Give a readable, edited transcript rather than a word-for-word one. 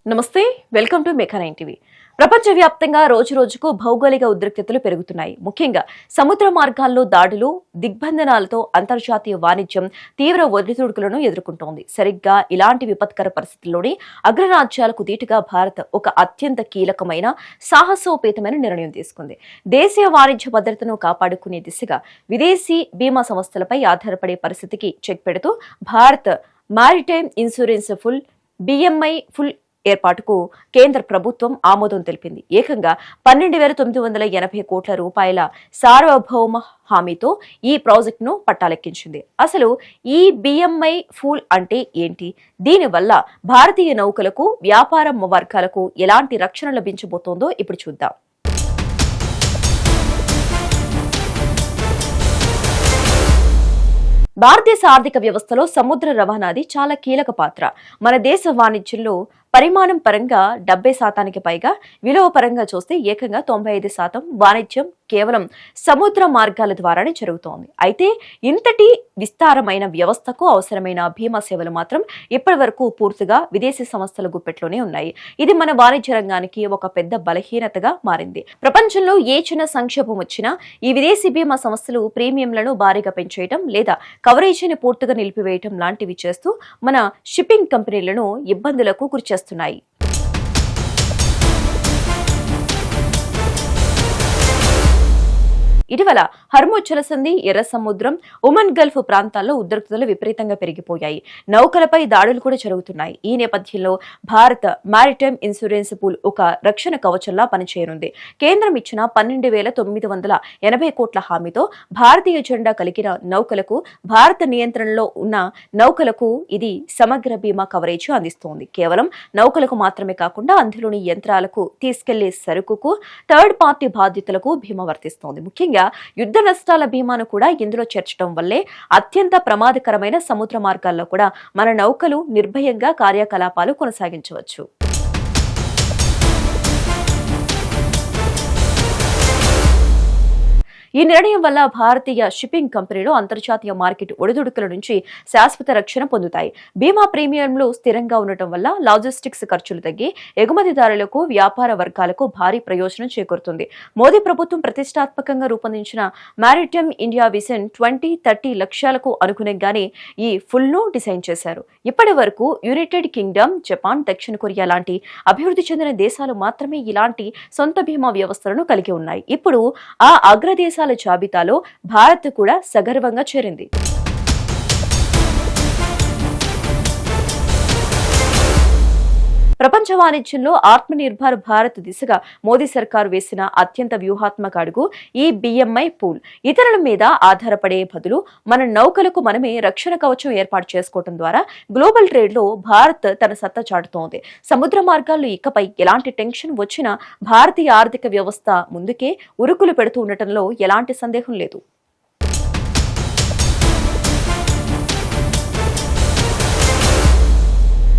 నమస్తే, welcome to mecha 9 TV. ప్రపంచవ్యాప్తంగా రోజురోజుకు భౌగోళిక ఉద్రిక్తతలు పెరుగుతున్నాయి. ముఖ్యంగా సముద్ర మార్గాల్లో దాడులు, దిగ్బంధనాలతో అంతర్జాతీయ వాణిజ్యం తీవ్ర ఒడిదుడుకులను ఎదుర్కొంటోంది. సరిగ్గా ఇలాంటి విపత్కర పరిస్థితుల్లోనే అగ్రరాజ్యాలకు దీటుగా భారత్ ఒక అత్యంత కీలకమైన సాహసోపేతమైన నిర్ణయం తీసుకుంది. దేశీయ వాణిజ్య భద్రతను కాపాడుకునే దిశగా విదేశీ బీమా సంస్థలపై ఆధారపడే పరిస్థితికి చెక్ పెడుతూ Bharat maritime insurance full BMI full ఏర్పాటుకు కేంద్ర ప్రభుత్వం ఆమోదం తెలిపింది. ఏకంగా 12,980 కోట్ల రూపాయల సార్వభౌమ హామీతో ఈ ప్రాజెక్టును పట్టాలెక్కించింది. అసలు ఈ BMI ఫూల్ అంటే ఏంటి? దీనివల్ల భారతీయ నౌకలకు, వ్యాపార వర్గాలకు ఎలాంటి రక్షణ లభించబోతోందో ఇప్పుడు చూద్దాం. భారతదేశ ఆర్థిక వ్యవస్థలో సముద్ర రవాణాది చాలా కీలక పాత్ర. మన దేశ వాణిజ్యంలో పరిమాణం పరంగా 70% పైగా, విలువ పరంగా చూస్తే ఏకంగా 95% వాణిజ్యం కేవలం సముద్ర మార్గాల ద్వారానే జరుగుతోంది. అయితే ఇంతటి విస్తారమైన వ్యవస్థకు అవసరమైన బీమా సేవలు మాత్రం ఇప్పటి వరకు పూర్తిగా విదేశీ సంస్థల గుప్పెట్లోనే ఉన్నాయి. ఇది మన వాణిజ్య రంగానికి ఒక పెద్ద బలహీనతగా మారింది. ప్రపంచంలో ఏ చిన్న సంక్షోభం వచ్చినా ఈ విదేశీ బీమా సంస్థలు ప్రీమియంలను భారీగా పెంచేయటం లేదా కవరేజీని పూర్తిగా నిలిపివేయటం లాంటివి చేస్తూ మన షిప్పింగ్ కంపెనీలను ఇబ్బందులకు గురిచేస్తున్నాయి. ఇటీవల హర్ముజ్ జలసంధి, ఎర్ర సముద్రం, ఒమన్ గల్ఫ్ ప్రాంతాల్లో ఉద్రిక్తతలు విపరీతంగా పెరిగిపోయాయి. నౌకలపై దాడులు కూడా జరుగుతున్నాయి. ఈ నేపథ్యంలో భారత్ మారిటైమ్ ఇన్సూరెన్స్ పూల్ ఒక రక్షణ కవచంలా పనిచేయనుంది. కేంద్రం ఇచ్చిన 12,980 కోట్ల హామీతో భారతీయ జెండా కలిగిన నౌకలకు, భారత నియంత్రణలో ఉన్న నౌకలకు ఇది సమగ్ర బీమా కవరేజ్ అందిస్తోంది. కేవలం నౌకలకు మాత్రమే కాకుండా అందులోని యంత్రాలకు, తీసుకెళ్లే సరుకుకు, థర్డ్ పార్టీ బాధ్యతలకు బీమా వర్తిస్తోంది. ముఖ్యంగా యుద్ధ నష్టాల బీమాను కూడా ఇందులో చేర్చడం వల్లే అత్యంత ప్రమాదకరమైన సముద్ర మార్గాల్లో కూడా మన నౌకలు నిర్భయంగా కార్యకలాపాలు కొనసాగించవచ్చు. ఈ నిర్ణయం వల్ల భారతీయ షిప్పింగ్ కంపెనీలు అంతర్జాతీయ మార్కెట్ ఒడిదుడుకుల నుంచి శాశ్వత రక్షణ పొందుతాయి. బీమా ప్రీమియంలు స్థిరంగా ఉండటం వల్ల లాజిస్టిక్స్ ఖర్చులు తగ్గి ఎగుమతిదారులకు, వ్యాపార వర్గాలకు భారీ ప్రయోజనం చేకూరుతుంది. మోదీ ప్రభుత్వం ప్రతిష్టాత్మకంగా రూపొందించిన మారిటైమ్ ఇండియా విజన్ 2030 లక్ష్యాలకు అనుగుణంగానే ఈ ఫుల్ ను డిజైన్ చేశారు. ఇప్పటి వరకు యునైటెడ్ కింగ్డమ్, జపాన్, దక్షిణ కొరియా లాంటి అభివృద్ధి చెందిన దేశాలు మాత్రమే ఇలాంటి సొంత బీమా వ్యవస్థలను కలిగి ఉన్నాయి. ఇప్పుడు ఆ అగ్రదేశాల జాబితాలో భారత్ కూడా సగర్వంగా చేరింది. ప్రపంచ వాణిజ్యంలో ఆత్మనిర్భర్ భారత్ దిశగా మోదీ సర్కారు వేసిన అత్యంత వ్యూహాత్మక అడుగు ఈ BMI పూల్. ఇతరుల మీద ఆధారపడే బదులు మన నౌకలకు మనమే రక్షణ కవచం ఏర్పాటు చేసుకోవడం ద్వారా గ్లోబల్ ట్రేడ్ లో భారత్ తన సత్తా చాటుతోంది. సముద్ర మార్గాల్లో ఇకపై ఎలాంటి టెన్షన్ వచ్చినా భారతీయ ఆర్థిక వ్యవస్థ ముందుకే ఉరుకులు పెడుతూ ఉండటంలో ఎలాంటి సందేహం లేదు.